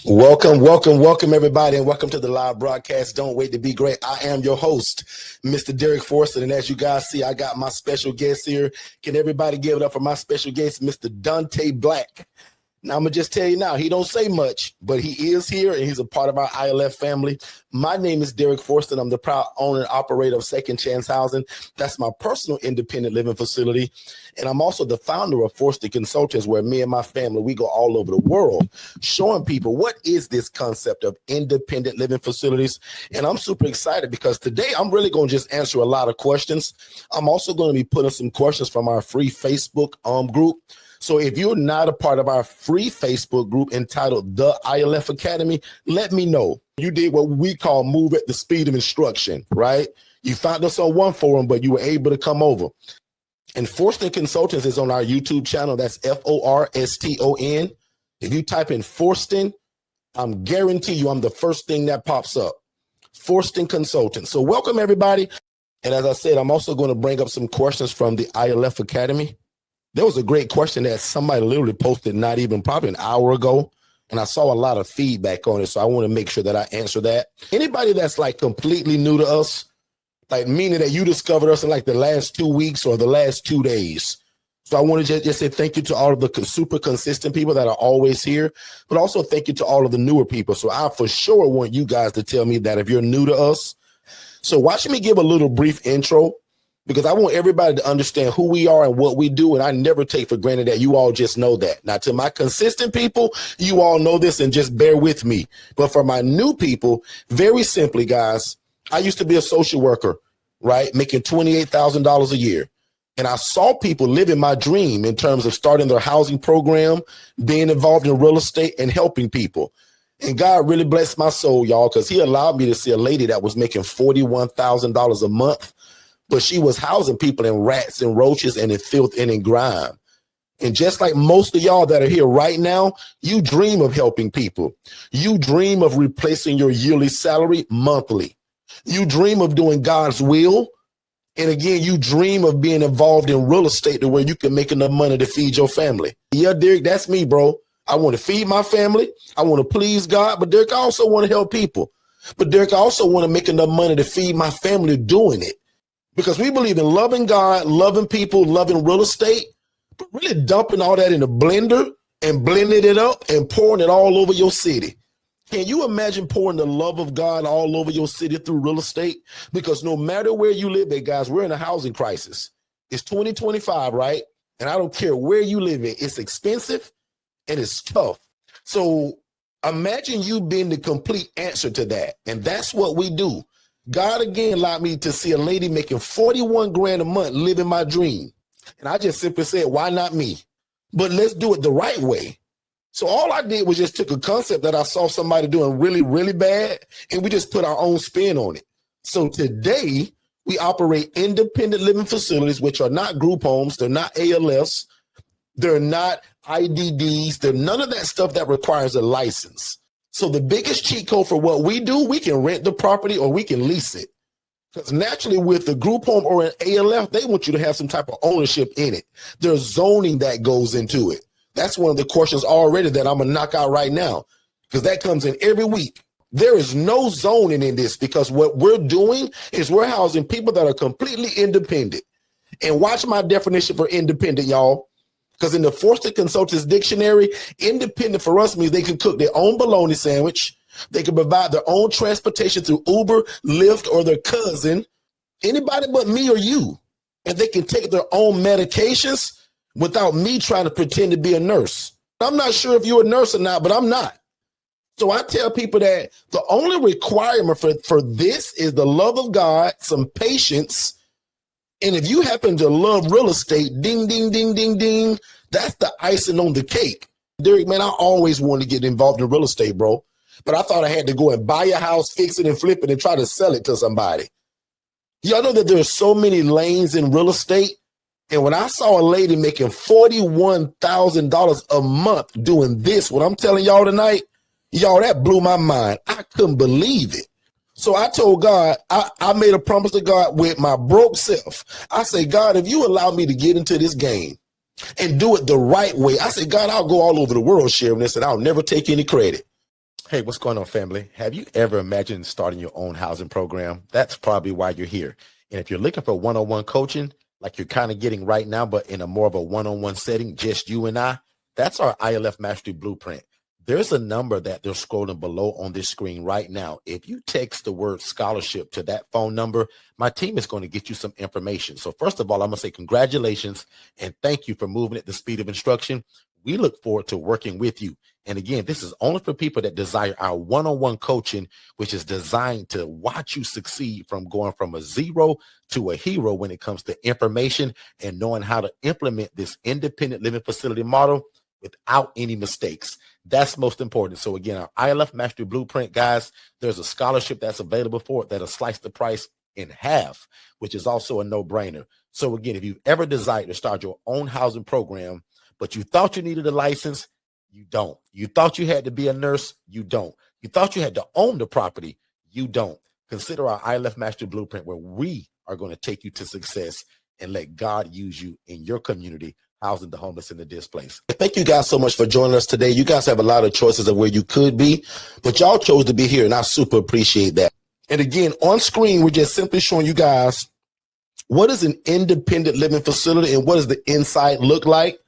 Welcome, everybody, and welcome to the live broadcast. Don't wait to be great. I am your host, Mr. Derrick Forston, and as you guys see, I got my special guest here. Can everybody give it up for my special guest, Mr. Dante Black? Now, I'm going to just tell you now, he don't say much, but he is here, and he's a part of our ILF family. My name is Derrick Forston. I'm the proud owner and operator of Second Chance Housing. That's my personal independent living facility. And I'm also the founder of Forston Consultants, where me and my family, we go all over the world showing people what is this concept of independent living facilities. And I'm super excited because today I'm really going to just answer a lot of questions. I'm also going to be putting some questions from our free Facebook group. So if you're not a part of our free Facebook group entitled The ILF Academy, let me know. You did what we call move at the speed of instruction, right? You found us on one forum, but you were able to come over. And Forston Consultants is on our YouTube channel. That's Forston. If you type in Forston, I'm guarantee you I'm the first thing that pops up. Forston Consultants. So welcome, everybody. And as I said, I'm also going to bring up some questions from the ILF Academy. There was a great question that somebody literally posted not even probably an hour ago, and I saw a lot of feedback on it, so I want to make sure that I answer that. Anybody that's like completely new to us, like meaning that you discovered us in like the last 2 weeks or the last 2 days. So I want to just say thank you to all of the super consistent people that are always here, but also thank you to all of the newer people. So I for sure want you guys to tell me that if you're new to us. So watch me give a little brief intro, because I want everybody to understand who we are and what we do. And I never take for granted that you all just know that. Now, to my consistent people, you all know this and just bear with me. But for my new people, very simply, guys, I used to be a social worker, right? Making $28,000 a year. And I saw people living my dream in terms of starting their housing program, being involved in real estate and helping people. And God really blessed my soul, y'all, because he allowed me to see a lady that was making $41,000 a month. But she was housing people in rats and roaches and in filth and in grime. And just like most of y'all that are here right now, you dream of helping people. You dream of replacing your yearly salary monthly. You dream of doing God's will. And again, you dream of being involved in real estate to where you can make enough money to feed your family. Yeah, Derrick, that's me, bro. I want to feed my family. I want to please God. But Derrick, I also want to help people. But Derrick, I also want to make enough money to feed my family doing it. Because we believe in loving God, loving people, loving real estate, but really dumping all that in a blender and blending it up and pouring it all over your city. Can you imagine pouring the love of God all over your city through real estate? Because no matter where you live at, guys, we're in a housing crisis. It's 2025, right? And I don't care where you live in. It's expensive and it's tough. So imagine you being the complete answer to that. And that's what we do. God, again, allowed me to see a lady making 41 grand a month living my dream. And I just simply said, why not me? But let's do it the right way. So all I did was just took a concept that I saw somebody doing really, really bad, and we just put our own spin on it. So today, we operate independent living facilities, which are not group homes. They're not ALFs. They're not IDDs. They're none of that stuff that requires a license. So the biggest cheat code for what we do, we can rent the property or we can lease it. Because naturally with a group home or an ALF, they want you to have some type of ownership in it. There's zoning that goes into it. That's one of the questions already that I'm going to knock out right now, because that comes in every week. There is no zoning in this, because what we're doing is we're housing people that are completely independent. And watch my definition for independent, y'all. Because in the Forston Consultants Dictionary, independent for us means they can cook their own bologna sandwich. They can provide their own transportation through Uber, Lyft, or their cousin, anybody but me or you. And they can take their own medications without me trying to pretend to be a nurse. I'm not sure if you're a nurse or not, but I'm not. So I tell people that the only requirement for this is the love of God, some patience. And if you happen to love real estate, ding, ding, ding, ding, ding, that's the icing on the cake. Derrick, man, I always wanted to get involved in real estate, bro. But I thought I had to go and buy a house, fix it and flip it and try to sell it to somebody. Y'all know that there are so many lanes in real estate. And when I saw a lady making $41,000 a month doing this, what I'm telling y'all tonight, y'all, that blew my mind. I couldn't believe it. So I told God, I made a promise to God with my broke self. I say, God, if you allow me to get into this game, and do it the right way. I said, God, I'll go all over the world sharing this and I'll never take any credit. Hey, what's going on, family? Have you ever imagined starting your own housing program? That's probably why you're here. And if you're looking for one-on-one coaching, like you're kind of getting right now, but in a more of a one-on-one setting, just you and I, that's our ILF Mastery Blueprint. There's a number that they're scrolling below on this screen right now. If you text the word scholarship to that phone number, my team is going to get you some information. So first of all, I'm going to say congratulations and thank you for moving at the speed of instruction. We look forward to working with you. And again, this is only for people that desire our one-on-one coaching, which is designed to watch you succeed from going from a zero to a hero when it comes to information and knowing how to implement this independent living facility model without any mistakes. That's most important. So again, our ILF Mastery Blueprint, guys, there's a scholarship that's available for it that'll slice the price in half, which is also a no-brainer. So again, if you've ever desired to start your own housing program, but you thought you needed a license, you don't. You thought you had to be a nurse, you don't. You thought you had to own the property, you don't. Consider our ILF Mastery Blueprint, where we are going to take you to success and let God use you in your community, housing the homeless and the displaced. Thank you guys so much for joining us today. You guys have a lot of choices of where you could be, but y'all chose to be here, and I super appreciate that. And again, on screen, we're just simply showing you guys what is an independent living facility and what does the inside look like.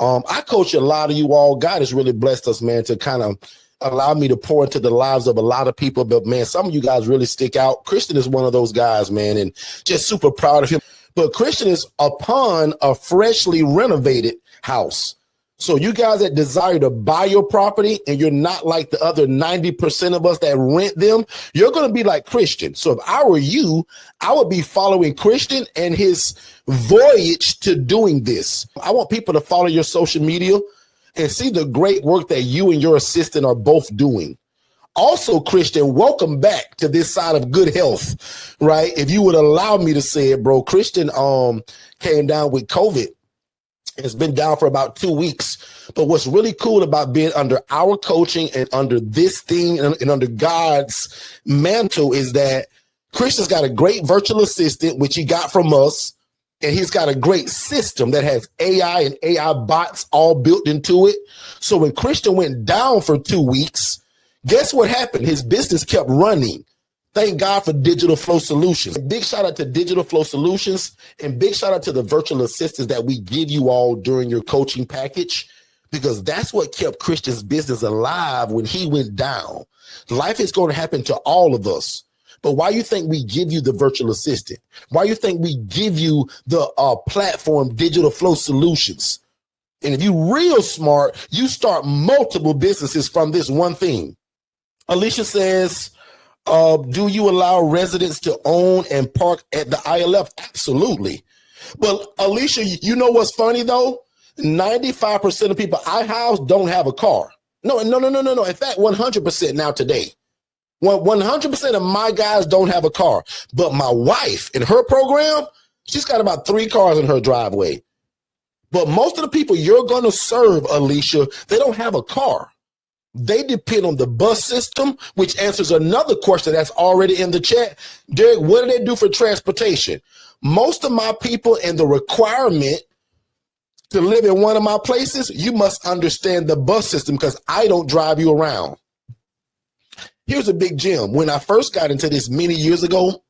I coach a lot of you all. God has really blessed us, man, to kind of allow me to pour into the lives of a lot of people. But, man, some of you guys really stick out. Christian is one of those guys, man, and just super proud of him. But Christian is upon a freshly renovated house. So you guys that desire to buy your property and you're not like the other 90% of us that rent them, you're going to be like Christian. So if I were you, I would be following Christian and his voyage to doing this. I want people to follow your social media and see the great work that you and your assistant are both doing. Also, Christian, welcome back to this side of good health, right? If you would allow me to say it, bro, Christian came down with COVID. It's been down for about 2 weeks. But what's really cool about being under our coaching and under this thing and under God's mantle is that Christian's got a great virtual assistant, which he got from us. And he's got a great system that has AI and AI bots all built into it. So when Christian went down for 2 weeks, guess what happened? His business kept running. Thank God for Digital Flow Solutions. Big shout out to Digital Flow Solutions and big shout out to the virtual assistants that we give you all during your coaching package, because that's what kept Christian's business alive when he went down. Life is going to happen to all of us. But why you think we give you the virtual assistant? Why you think we give you the platform Digital Flow Solutions? And if you're real smart, you start multiple businesses from this one thing. Alicia says, do you allow residents to own and park at the ILF? Absolutely. But Alicia, you know what's funny though? 95% of people I house don't have a car. No. In fact, 100% now today. 100% of my guys don't have a car. But my wife in her program, she's got about 3 cars in her driveway. But most of the people you're going to serve, Alicia, they don't have a car. They depend on the bus system, which answers another question that's already in the chat. Derrick, what do they do for transportation? Most of my people and the requirement to live in one of my places, you must understand the bus system because I don't drive you around. Here's a big gem. When I first got into this many years ago,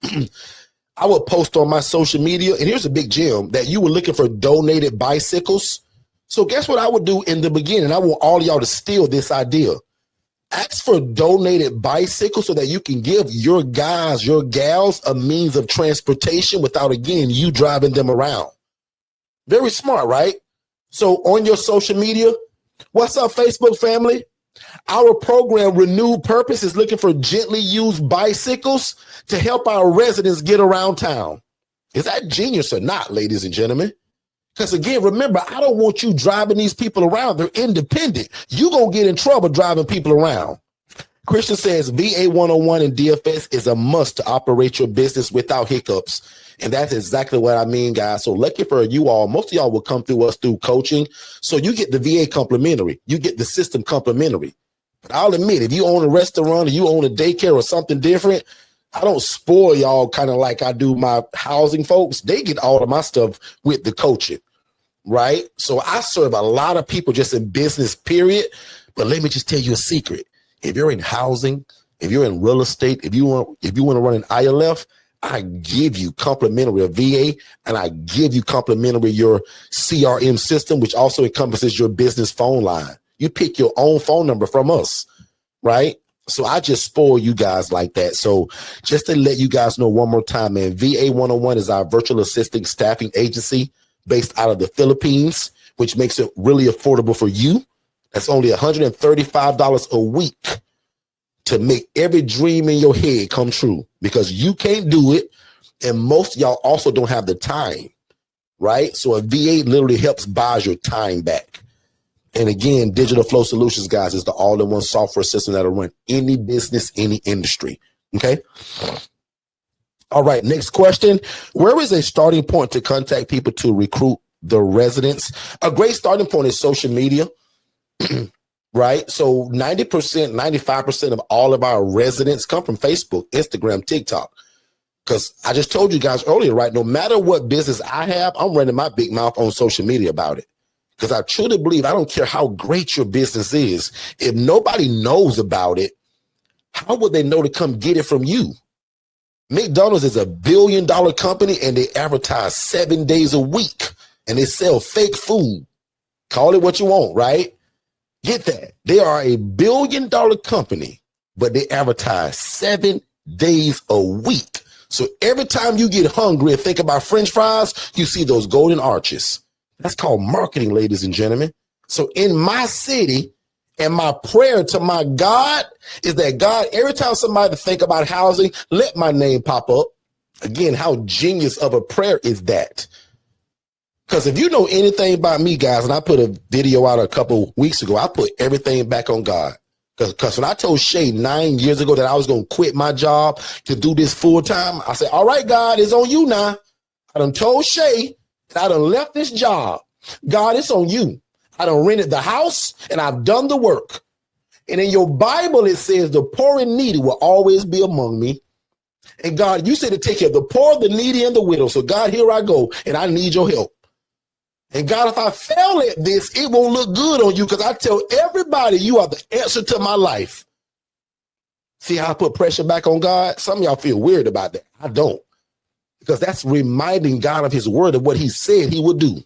I would post on my social media, and here's a big gem, that you were looking for donated bicycles. So guess what I would do in the beginning? I want all y'all to steal this idea. Ask for donated bicycles so that you can give your guys, your gals, a means of transportation without, again, you driving them around. Very smart, right? So on your social media, what's up, Facebook family? Our program, Renewed Purpose, is looking for gently used bicycles to help our residents get around town. Is that genius or not, ladies and gentlemen? Because again, remember, I don't want you driving these people around. They're independent. You're going to get in trouble driving people around. Christian says VA 101 and DFS is a must to operate your business without hiccups. And that's exactly what I mean, guys. So lucky for you all, most of y'all will come through us through coaching. So you get the VA complimentary. You get the system complimentary. But I'll admit, if you own a restaurant or you own a daycare or something different, I don't spoil y'all kind of like I do my housing folks. They get all of my stuff with the coaching. right? So I serve a lot of people just in business, period. But let me just tell you a secret. If you're in housing, if you're in real estate, if you want to run an ILF, I give you complimentary a VA, and I give you complimentary your CRM system, which also encompasses your business phone line. You pick your own phone number from us, right? So I just spoil you guys like that. So just to let you guys know one more time, man, VA 101 is our virtual assisting staffing agency based out of the Philippines, which makes it really affordable for you. That's only $135 a week to make every dream in your head come true, because you can't do it. And most of y'all also don't have the time, right? So a VA literally helps buy your time back. And again, Digital Flow Solutions, guys, is the all-in-one software system that'll run any business, any industry. Okay. All right. Next question. Where is a starting point to contact people to recruit the residents? A great starting point is social media, right? So 90%, 95% of all of our residents come from Facebook, Instagram, TikTok. Because I just told you guys earlier, right? No matter what business I have, I'm running my big mouth on social media about it. Because I truly believe, I don't care how great your business is, if nobody knows about it, how would they know to come get it from you? McDonald's is $1 billion company, and they advertise 7 days a week, and they sell fake food. Call it what you want, right? Get that. They are $1 billion company, but they advertise 7 days a week. So every time you get hungry and think about French fries, you see those golden arches. That's called marketing, ladies and gentlemen. So in my city, and my prayer to my God is that, God, every time somebody think about housing, let my name pop up. Again, how genius of a prayer is that? Because if you know anything about me, guys, and I put a video out a couple weeks ago, I put everything back on God. Because when I told Shay 9 years ago that I was going to quit my job to do this full time, I said, all right, God, it's on you now. I done told Shay that I done left this job. God, it's on you. I done rented the house and I've done the work. And in your Bible, it says the poor and needy will always be among me. And God, you said to take care of the poor, the needy, and the widow. So God, here I go, and I need your help. And God, if I fail at this, it won't look good on you, because I tell everybody you are the answer to my life. See how I put pressure back on God? Some of y'all feel weird about that. I don't. Because that's reminding God of his word, of what he said he would do.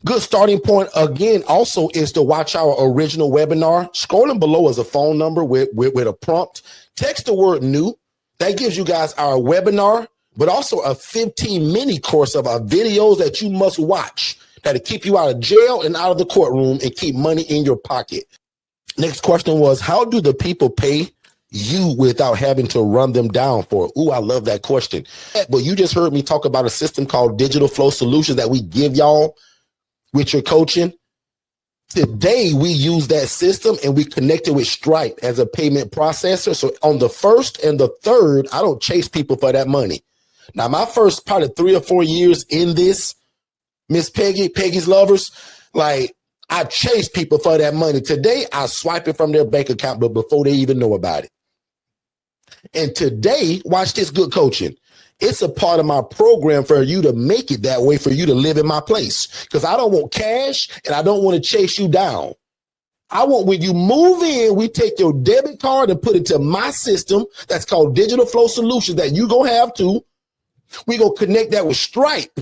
Good starting point, again, also is to watch our original webinar. Scrolling below is a phone number with a prompt. Text the word new. That gives you guys our webinar, but also a 15 mini course of our videos that you must watch that'll keep you out of jail and out of the courtroom and keep money in your pocket. Next question was, how do the people pay you without having to run them down for it? Ooh, I love that question. But you just heard me talk about a system called Digital Flow Solutions that we give y'all with your coaching. Today, we use that system and we connect it with Stripe as a payment processor. So on the first and the third, I don't chase people for that money. Now, my first probably 3 or 4 years in this, Miss Peggy's Lovers, like, I chase people for that money. Today, I swipe it from their bank account, but before they even know about it. And today, watch this good coaching. It's a part of my program for you to make it that way, for you to live in my place. Because I don't want cash and I don't want to chase you down. I want, when you move in, we take your debit card and put it to my system. That's called Digital Flow Solutions that you going to have to. We going to connect that with Stripe.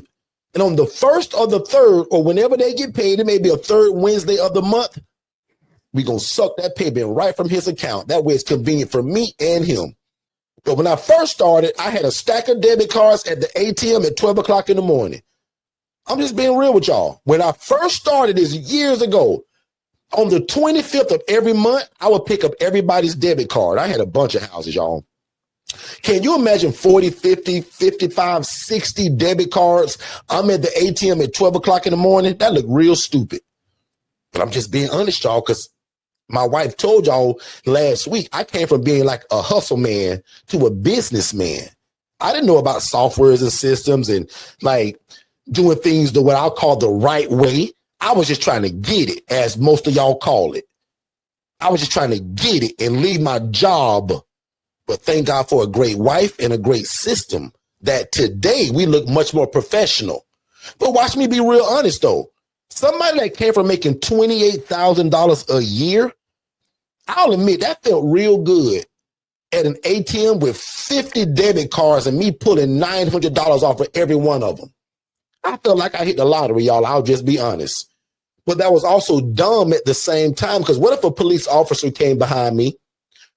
And on the first or the third, or whenever they get paid, it may be a third Wednesday of the month, we going to suck that payment right from his account. That way it's convenient for me and him. But when I first started, I had a stack of debit cards at the ATM at 12 o'clock in the morning. I'm just being real with y'all. When I first started this years ago, on the 25th of every month, I would pick up everybody's debit card. I had a bunch of houses, y'all. Can you imagine 40, 50, 55, 60 debit cards? I'm at the ATM at 12 o'clock in the morning. That looked real stupid. But I'm just being honest, y'all, because my wife told y'all last week, I came from being like a hustle man to a businessman. I didn't know about softwares and systems and like doing things the what I'll call the right way. I was just trying to get it, as most of y'all call it. I was just trying to get it and leave my job. But thank God for a great wife and a great system that today we look much more professional. But watch me be real honest, though. Somebody that came from making $28,000 a year, I'll admit that felt real good at an ATM with 50 debit cards and me pulling $900 off of every one of them. I felt like I hit the lottery, y'all. I'll just be honest. But that was also dumb at the same time, because what if a police officer came behind me?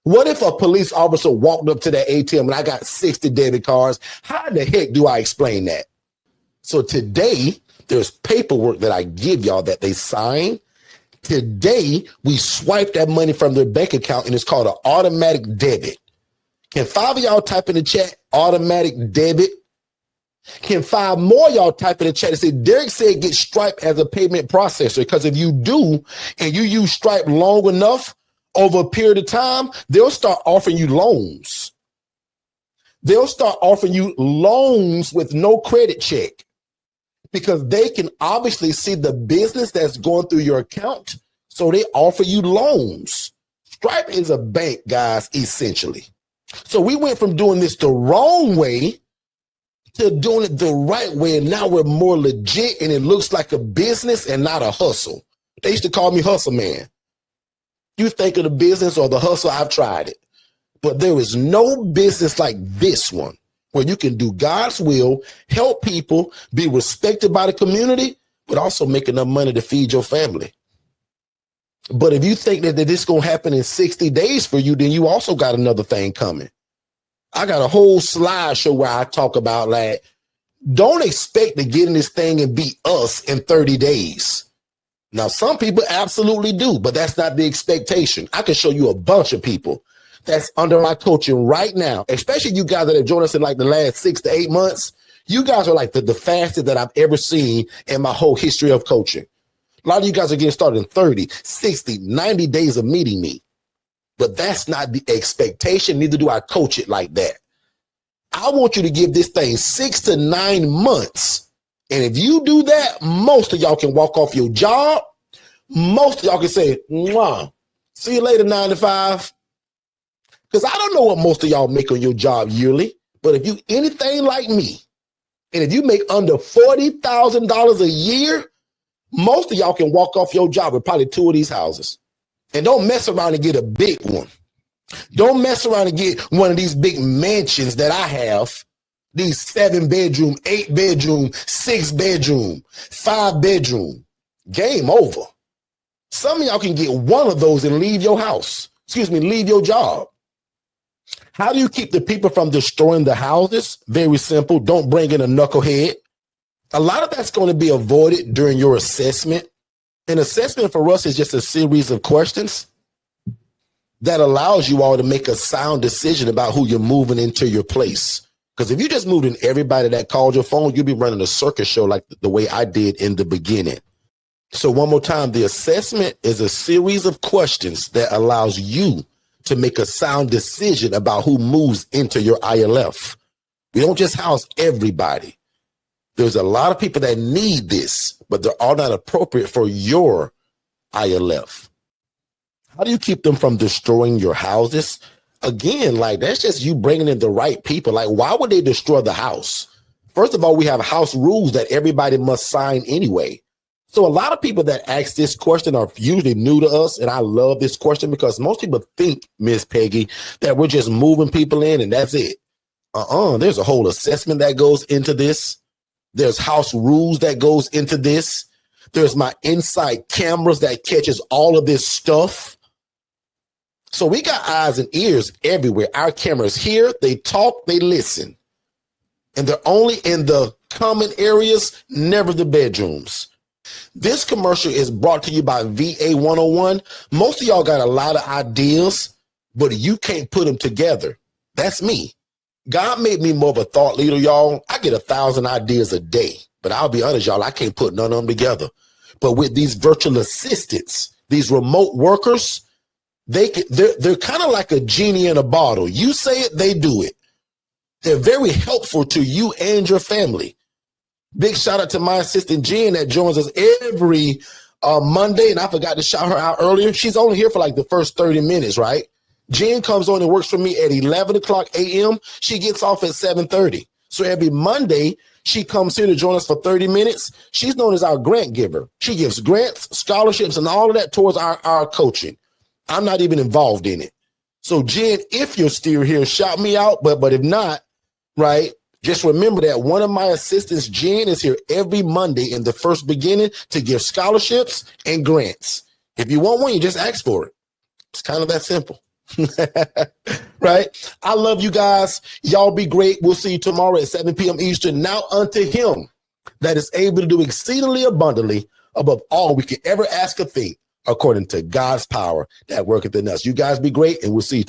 What if a police officer walked up to that ATM and I got 60 debit cards? How the heck do I explain that? So today, there's paperwork that I give y'all that they sign. Today, we swipe that money from their bank account, and it's called an automatic debit. Can 5 of y'all type in the chat, automatic debit? Can 5 more of y'all type in the chat and say, Derrick said get Stripe as a payment processor? Because if you do, and you use Stripe long enough over a period of time, they'll start offering you loans. They'll start offering you loans with no credit check, because they can obviously see the business that's going through your account. So they offer you loans. Stripe is a bank, guys, essentially. So we went from doing this the wrong way to doing it the right way. And now we're more legit, and it looks like a business and not a hustle. They used to call me hustle man. You think of the business or the hustle, I've tried it. But there is no business like this one, where you can do God's will, help people, be respected by the community, but also make enough money to feed your family. But if you think that this is going to happen in 60 days for you, then you also got another thing coming. I got a whole slideshow where I talk about, like, don't expect to get in this thing and be us in 30 days. Now, some people absolutely do, but that's not the expectation. I can show you a bunch of people that's under my coaching right now, especially you guys that have joined us in like the last 6 to 8 months. You guys are like the fastest that I've ever seen in my whole history of coaching. A lot of you guys are getting started in 30, 60, 90 days of meeting me. But that's not the expectation. Neither do I coach it like that. I want you to give this thing 6 to 9 months. And if you do that, most of y'all can walk off your job. Most of y'all can say, mwah, see you later, 9 to 5. Because I don't know what most of y'all make on your job yearly. But if you anything like me, and if you make under $40,000 a year, most of y'all can walk off your job with probably 2 of these houses. And don't mess around and get a big one. Don't mess around and get one of these big mansions that I have. These 7-bedroom, 8-bedroom, 6-bedroom, 5-bedroom. Game over. Some of y'all can get one of those and leave your house. Leave your job. How do you keep the people from destroying the houses? Very simple. Don't bring in a knucklehead. A lot of that's going to be avoided during your assessment. An assessment for us is just a series of questions that allows you all to make a sound decision about who you're moving into your place. Because if you just moved in everybody that called your phone, you'd be running a circus show like the way I did in the beginning. So one more time, the assessment is a series of questions that allows you to make a sound decision about who moves into your ILF. We don't just house everybody. There's a lot of people that need this, but they're all not appropriate for your ILF. How do you keep them from destroying your houses? Again, like, that's just you bringing in the right people. Like, why would they destroy the house? First of all, we have house rules that everybody must sign anyway. So a lot of people that ask this question are usually new to us, and I love this question because most people think, Miss Peggy, that we're just moving people in and that's it. There's a whole assessment that goes into this. There's house rules that goes into this. There's my inside cameras that catches all of this stuff. So we got eyes and ears everywhere. Our cameras here, they talk, they listen. And they're only in the common areas, never the bedrooms. This commercial is brought to you by VA 101. Most of y'all got a lot of ideas, but you can't put them together. That's me. God made me more of a thought leader, y'all. I get 1,000 ideas a day, but I'll be honest, y'all, I can't put none of them together. But with these virtual assistants, these remote workers, they're kind of like a genie in a bottle. You say it, they do it. They're very helpful to you and your family. Big shout out to my assistant, Jen, that joins us every Monday, and I forgot to shout her out earlier. She's only here for like the first 30 minutes, right? Jen comes on and works for me at 11 o'clock a.m. She gets off at 7:30. So every Monday, she comes here to join us for 30 minutes. She's known as our grant giver. She gives grants, scholarships, and all of that towards our coaching. I'm not even involved in it. So Jen, if you're still here, shout me out. But if not, right, just remember that one of my assistants, Jen, is here every Monday in the first beginning to give scholarships and grants. If you want one, you just ask for it. It's kind of that simple. Right? I love you guys. Y'all be great. We'll see you tomorrow at 7 p.m. Eastern. Now unto him that is able to do exceedingly abundantly above all we can ever ask or think, according to God's power that worketh in us. You guys be great, and we'll see you tomorrow.